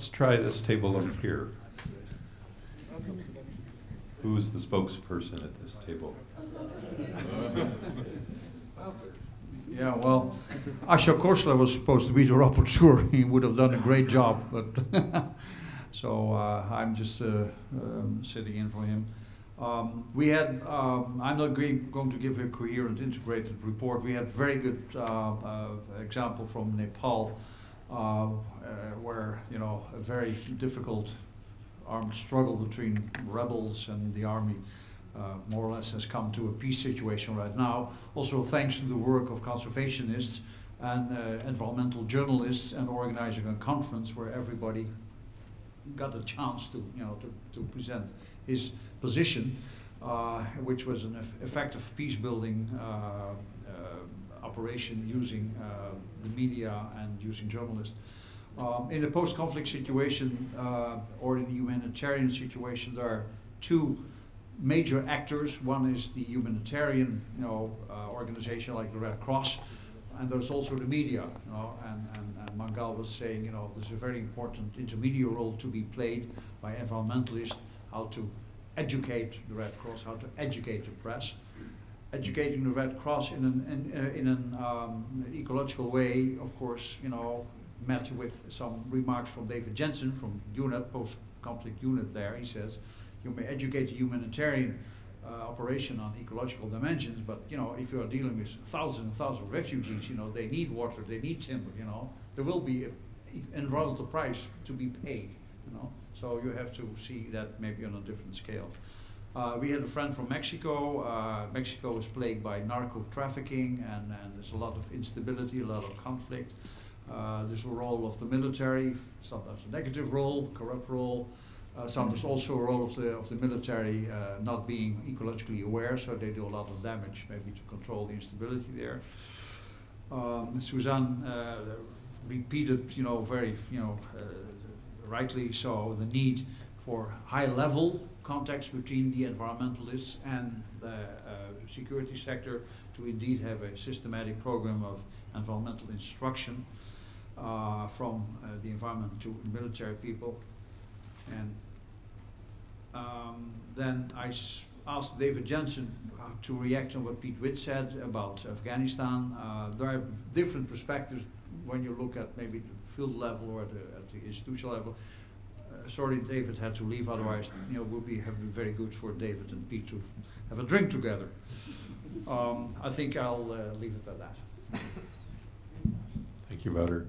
Let's try this table up here. Who's the spokesperson at this table? Yeah, well, Asha Korsler was supposed to be the rapporteur. He would have done a great job, but so I'm just sitting in for him. We had, I'm not going to give a coherent, integrated report. We had very good example from Nepal, where, you know, a very difficult armed struggle between rebels and the army more or less has come to a peace situation right now. Also thanks to the work of conservationists and environmental journalists, and organizing a conference where everybody got a chance to, you know, to present his position, which was an effective peace building operation using the media and using journalists. In a post-conflict situation or in a humanitarian situation, there are two major actors. One is the humanitarian, you know, organization like the Red Cross, and there's also the media. You know, and Mangal was saying, you know, there's a very important intermediate role to be played by environmentalists, how to educate the Red Cross, how to educate the press. Educating the Red Cross in an ecological way, of course, you know, met with some remarks from David Jensen from UNEP, post-conflict unit there. He says, you may educate the humanitarian operation on ecological dimensions, but, you know, if you are dealing with thousands and thousands of refugees, you know, they need water, they need timber, you know, there will be an environmental price to be paid, you know, so you have to see that maybe on a different scale. We had a friend from Mexico. Mexico is plagued by narco trafficking, and there's a lot of instability, a lot of conflict. There's a role of the military, sometimes a negative role, corrupt role. Sometimes also a role of the military not being ecologically aware, so they do a lot of damage, maybe to control the instability there. Suzanne repeated, you know, very, you know, rightly so, the need for high-level contacts between the environmentalists and the security sector to indeed have a systematic program of environmental instruction from the environment to military people. And then I asked David Jensen to react on what Pete Witt said about Afghanistan. There are different perspectives when you look at maybe the field level or at the institutional level. Sorry, David had to leave, otherwise, you know, it would have been very good for David and Pete to have a drink together. I think I'll leave it at that. Thank you, Wouter.